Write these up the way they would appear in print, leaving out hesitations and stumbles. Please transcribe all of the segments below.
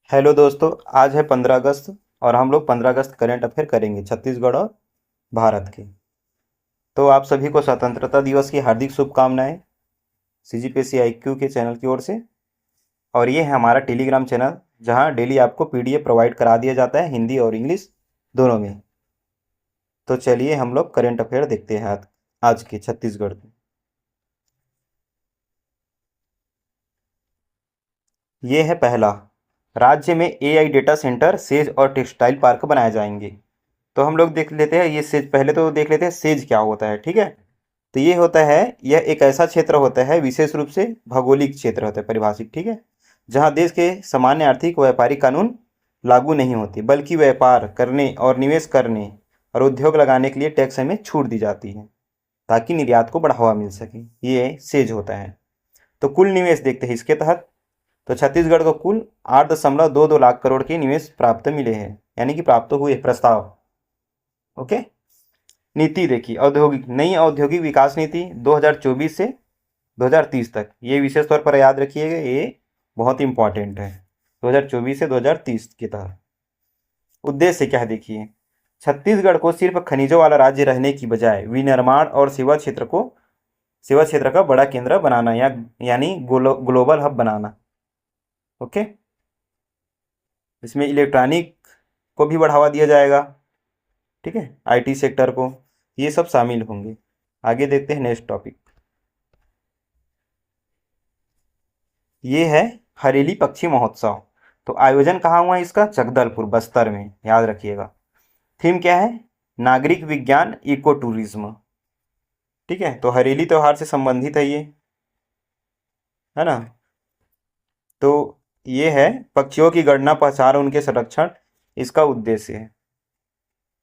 Hello दोस्तों। आज है 15 अगस्त और हम लोग 15 अगस्त करंट अफेयर करेंगे छत्तीसगढ़ और भारत के। तो आप सभी को स्वतंत्रता दिवस की हार्दिक शुभकामनाएं सीजीपीएससी आईक्यू के चैनल की ओर से। और ये है हमारा टेलीग्राम चैनल जहां डेली आपको पीडीएफ प्रोवाइड करा दिया जाता है हिंदी और इंग्लिश दोनों में। तो चलिए हम लोग करंट अफेयर देखते हैं आज के छत्तीसगढ़ के। ये है पहला, राज्य में एआई डेटा सेंटर सेज और टेक्सटाइल पार्क बनाए जाएंगे। तो हम लोग देख लेते हैं ये सेज, पहले तो देख लेते हैं सेज क्या होता है। ठीक है, तो ये होता है, यह एक ऐसा क्षेत्र होता है, विशेष रूप से भौगोलिक क्षेत्र होता है परिभाषित, ठीक है, जहां देश के सामान्य आर्थिक व व्यापारिक कानून लागू नहीं होते, बल्कि व्यापार करने और निवेश करने और उद्योग लगाने के लिए टैक्स में छूट दी जाती है ताकि निर्यात को बढ़ावा मिल सके। ये सेज होता है। तो कुल निवेश देखते हैं इसके तहत। तो छत्तीसगढ़ को कुल 8.22 लाख करोड़ के निवेश प्राप्त मिले हैं, यानी कि प्राप्त हुए प्रस्ताव। ओके। नीति देखिए, औद्योगिक नई औद्योगिक विकास नीति 2024 से 2030 तक, ये विशेष तौर पर याद रखिएगा, ये बहुत इंपॉर्टेंट है। 2024 से 2030 के तहत उद्देश्य क्या है देखिए, छत्तीसगढ़ को सिर्फ खनिजों वाला राज्य रहने की बजाय विनिर्माण और सेवा क्षेत्र का बड़ा केंद्र बनाना, या यानी ग्लोबल हब बनाना। ओके। इसमें इलेक्ट्रॉनिक को भी बढ़ावा दिया जाएगा, ठीक है, आईटी सेक्टर को, ये सब शामिल होंगे। आगे देखते हैं नेक्स्ट टॉपिक। ये है हरेली पक्षी महोत्सव। तो आयोजन कहाँ हुआ है इसका? जगदलपुर बस्तर में, याद रखिएगा। थीम क्या है? नागरिक विज्ञान इको टूरिज्म। ठीक है, तो हरेली त्योहार से संबंधित है ये, है ना। तो ये है पक्षियों की गणना, पहचान, उनके संरक्षण, इसका उद्देश्य है।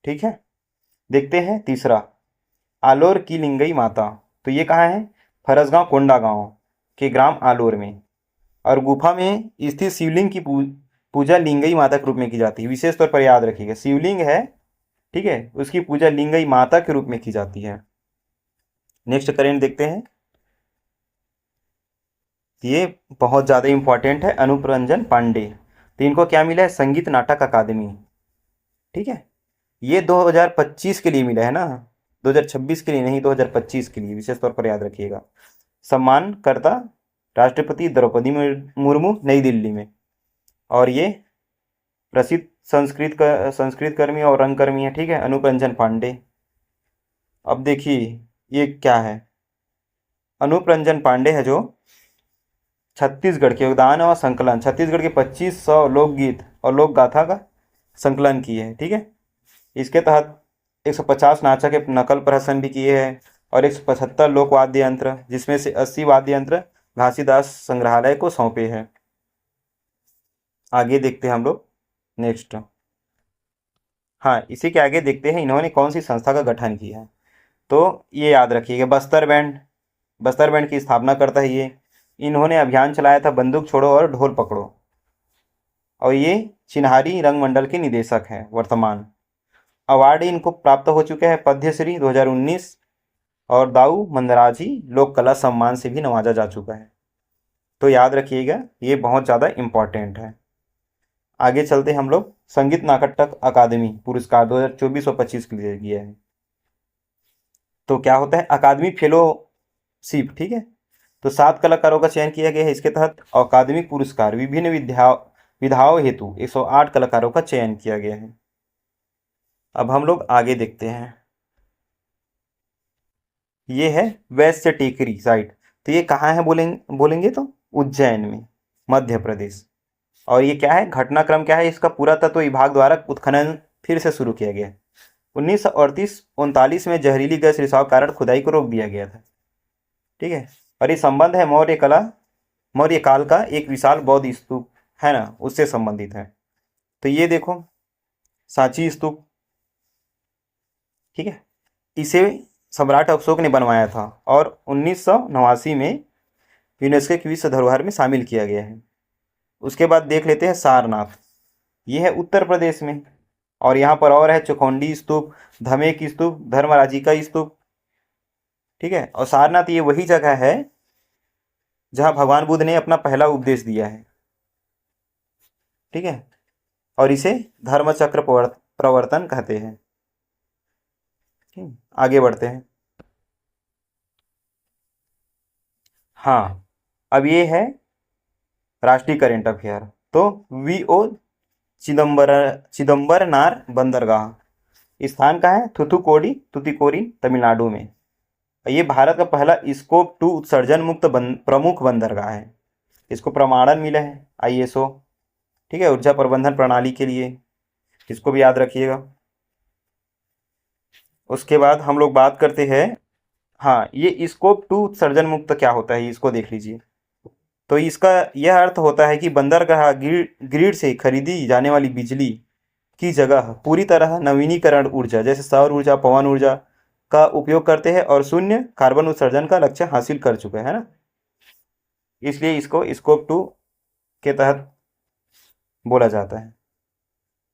ठीक है। देखते हैं तीसरा, आलोर की लिंगई माता। तो ये कहाँ है? फरसगांव कोंडा गांव के ग्राम आलोर में, और गुफा में स्थित शिवलिंग की पूजा लिंगई माता के रूप में की जाती है। विशेष तौर पर याद रखिएगा, शिवलिंग है, ठीक है, उसकी पूजा लिंगई माता के रूप में की जाती है। नेक्स्ट करेंट देखते हैं, ये बहुत ज़्यादा इंपॉर्टेंट है, अनूप रंजन पांडे। तो इनको क्या मिला है? संगीत नाटक अकादमी। ठीक है, ये 2025 के लिए मिला है ना, 2026 के लिए नहीं, 2025 के लिए, विशेष तौर पर याद रखिएगा। सम्मानकर्ता राष्ट्रपति द्रौपदी मुर्मू, नई दिल्ली में। और ये प्रसिद्ध संस्कृत कर्मी और रंगकर्मी है, ठीक है, अनूप रंजन पांडे। अब देखिए ये क्या है, अनूप रंजन पांडे है जो छत्तीसगढ़ के योगदान और संकलन, छत्तीसगढ़ के 2500 लोकगीत और लोक गाथा का संकलन किए हैं। ठीक है, इसके तहत 150 नाचा के नकल प्रहसन भी किए हैं और 175 लोक वाद्य यंत्र, जिसमें से 80 वाद्य यंत्र घासीदास संग्रहालय को सौंपे हैं। आगे देखते हैं हम लोग नेक्स्ट। हाँ, इसी के आगे देखते हैं इन्होंने कौन सी संस्था का गठन किया है। तो ये याद रखिएगा, बस्तर बैंड की स्थापना करता है ये। इन्होंने अभियान चलाया था बंदूक छोड़ो और ढोल पकड़ो, और ये चिन्हारी रंगमंडल के निदेशक हैं वर्तमान। अवार्ड इनको प्राप्त हो चुके हैं पद्मश्री 2019 और दाऊ मंदराजी लोक कला सम्मान से भी नवाजा जा चुका है। तो याद रखिएगा, ये बहुत ज़्यादा इम्पॉर्टेंट है। आगे चलते हम लोग, संगीत नाटक अकादमी पुरस्कार 2024 और 25 के लिए किया है। तो क्या होता है? अकादमी फेलोशिप, ठीक है। तो 7 कलाकारों का चयन किया गया है इसके तहत। अकादमिक पुरस्कार विभिन्न विधाओं हेतु 108 कलाकारों का चयन किया गया है। अब हम लोग आगे देखते हैं, ये है वैश्य टेकरी साइट। तो ये कहाँ है बोलेंगे तो उज्जैन में, मध्य प्रदेश। और ये क्या है, घटनाक्रम क्या है इसका? पुरातत्व विभाग द्वारा उत्खनन फिर से शुरू किया गया। 1938-39 में जहरीली गैस रिसाव कारण खुदाई को रोक दिया गया था। ठीक है, और ये संबंध है मौर्य काल का एक विशाल बौद्ध स्तूप है ना, उससे संबंधित है। तो ये देखो, सांची स्तूप, ठीक है, इसे सम्राट अशोक ने बनवाया था और 1989 में यूनेस्को की विश्व धरोहर में शामिल किया गया है। उसके बाद देख लेते हैं सारनाथ, ये है उत्तर प्रदेश में। और यहाँ पर और है चौखंडी स्तूप, धमेक स्तूप, धर्मराजी का स्तूप। ठीक है, और सारनाथ ये वही जगह है जहाँ भगवान बुद्ध ने अपना पहला उपदेश दिया है। ठीक है, और इसे धर्मचक्र प्रवर्तन कहते हैं। ठीक, आगे बढ़ते हैं। हाँ, अब ये है राष्ट्रीय करेंट अफेयर। तो वीओ चिदम्बरनार बंदरगाह स्थान का है तुतुकोरिन तमिलनाडु में। ये भारत का पहला स्कोप 2 उत्सर्जन मुक्त प्रमुख बंदरगाह है। इसको प्रमाणन मिला है आईएसओ, ठीक है, ऊर्जा प्रबंधन प्रणाली के लिए। इसको भी याद रखिएगा। उसके बाद हम लोग बात करते हैं, हाँ, ये स्कोप 2 उत्सर्जन मुक्त क्या होता है इसको देख लीजिए। तो इसका यह अर्थ होता है कि बंदरगाह ग्रिड से खरीदी जाने वाली बिजली की जगह पूरी तरह नवीनीकरण ऊर्जा जैसे सौर ऊर्जा, पवन ऊर्जा का उपयोग करते हैं और शून्य कार्बन उत्सर्जन का लक्ष्य हासिल कर चुके हैं ना, इसलिए इसको स्कोप 2 के तहत बोला जाता है।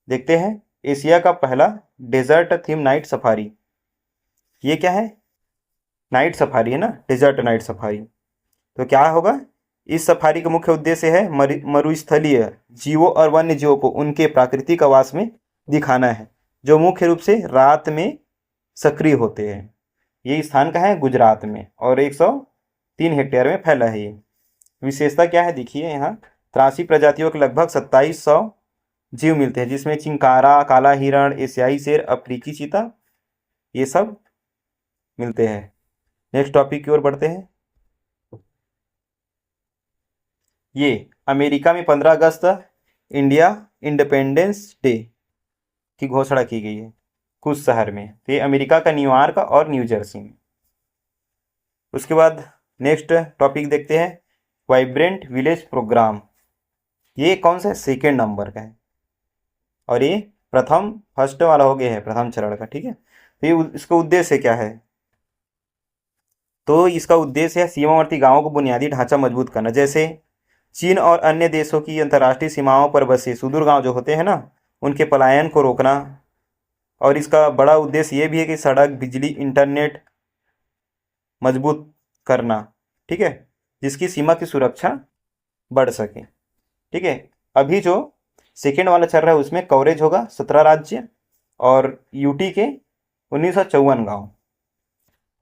देखते हैं एशिया का पहला डेजर्ट थीम नाइट सफारी। ये क्या है? नाइट सफारी है ना, डेजर्ट नाइट सफारी। तो क्या होगा? इस सफारी का मुख्य उद्देश्य है मरुस्थलीय जीवों और वन्य जीवों को उनके प्राकृतिक आवास में दिखाना है, जो मुख्य रूप से रात में सक्रिय होते हैं। ये स्थान का है गुजरात में और 103 हेक्टेयर में फैला है। ये विशेषता क्या है देखिए, यहाँ 83 प्रजातियों के लगभग 2700 जीव मिलते हैं, जिसमें चिंकारा, काला हिरण, एशियाई शेर, अफ्रीकी चीता, ये सब मिलते हैं। नेक्स्ट टॉपिक की ओर बढ़ते हैं। ये अमेरिका में 15 अगस्त इंडिया इंडिपेंडेंस डे की घोषणा की गई है कुछ शहर में। तो ये अमेरिका का न्यूयॉर्क और न्यू जर्सी में। उसके बाद नेक्स्ट टॉपिक देखते हैं, वाइब्रेंट विलेज प्रोग्राम। ये कौन सा? सेकेंड नंबर का है और ये फर्स्ट वाला हो गया है, प्रथम चरण का, ठीक है। तो ये इसका उद्देश्य क्या है? तो इसका उद्देश्य है सीमावर्ती गांवों को बुनियादी ढांचा मजबूत करना, जैसे चीन और अन्य देशों की अंतर्राष्ट्रीय सीमाओं पर बसे सुदूर गांव जो होते हैं ना, उनके पलायन को रोकना। और इसका बड़ा उद्देश्य ये भी है कि सड़क, बिजली, इंटरनेट मजबूत करना, ठीक है, जिसकी सीमा की सुरक्षा बढ़ सके, ठीक है। अभी जो सेकेंड वाला चल रहा है उसमें कवरेज होगा 17 राज्य और यूटी के 1954 गाँव।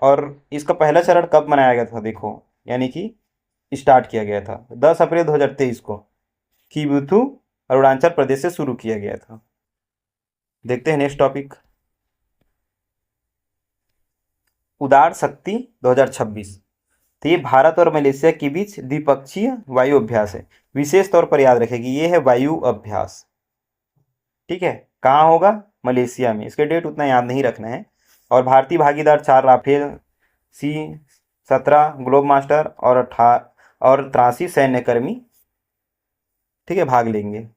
और इसका पहला चरण कब मनाया गया था देखो, यानी कि स्टार्ट किया गया था 10 अप्रैल 2023 को किबुथु अरुणाचल प्रदेश से शुरू किया गया था। देखते हैं नेक्स्ट टॉपिक, उदार शक्ति 2026। तो ये भारत और मलेशिया के बीच द्विपक्षीय वायु अभ्यास है। विशेष तौर पर याद रखें कि ये है वायु अभ्यास, ठीक है। कहाँ होगा? मलेशिया में। इसके डेट उतना याद नहीं रखना है। और भारतीय भागीदार 4 राफेल C-17 ग्लोब मास्टर और 83 सैन्यकर्मी, ठीक है, भाग लेंगे।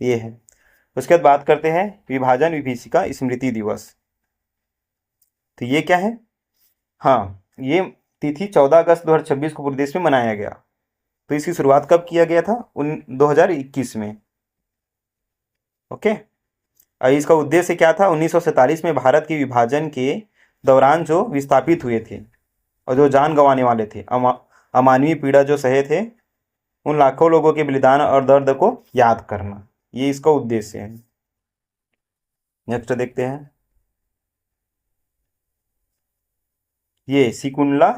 ये है। उसके बाद बात करते हैं विभाजन विभीषिका स्मृति दिवस। तो ये क्या है? हाँ, ये तिथि 14 अगस्त 2026 को पूरे देश में मनाया गया। तो इसकी शुरुआत कब किया गया था? 2021 में। ओके। और इसका उद्देश्य क्या था? 1947 में भारत के विभाजन के दौरान जो विस्थापित हुए थे और जो जान गंवाने वाले थे, अमानवीय पीड़ा जो सहे थे, उन लाखों लोगों के बलिदान और दर्द को याद करना, ये इसका उद्देश्य है। नेक्स्ट देखते हैं, ये सिकुनला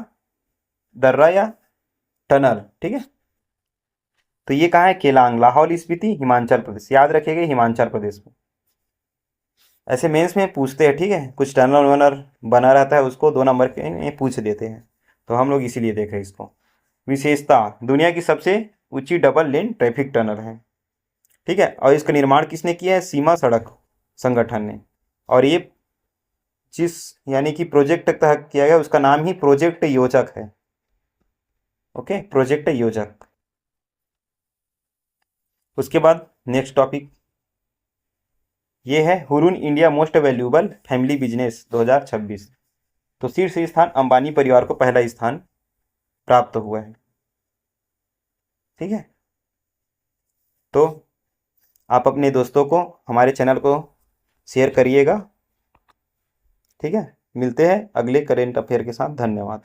दर्रा या टनल, ठीक है। तो ये कहाँ है? केलांग, लाहौल स्पीति, हिमाचल प्रदेश। याद रखिएगा हिमाचल प्रदेश में। ऐसे मेंस में पूछते हैं, ठीक है, कुछ टनल वनल बना रहता है, उसको 2 नंबर के में पूछ देते हैं, तो हम लोग इसीलिए देख रहे हैं इसको। विशेषता, दुनिया की सबसे ऊंची डबल लेन ट्रैफिक टनल है, ठीक है। और इसका निर्माण किसने किया है? सीमा सड़क संगठन ने। और ये जिस यानी कि प्रोजेक्ट तहत किया गया उसका नाम ही प्रोजेक्ट योजक है। ओके, प्रोजेक्ट योजक। उसके बाद नेक्स्ट टॉपिक ये है Hurun India most valuable family business 2026। तो शीर्ष स्थान अंबानी परिवार को पहला स्थान प्राप्त हुआ है, ठीक है। तो आप अपने दोस्तों को हमारे चैनल को शेयर करिएगा, ठीक है। मिलते हैं अगले करेंट अफेयर के साथ। धन्यवाद।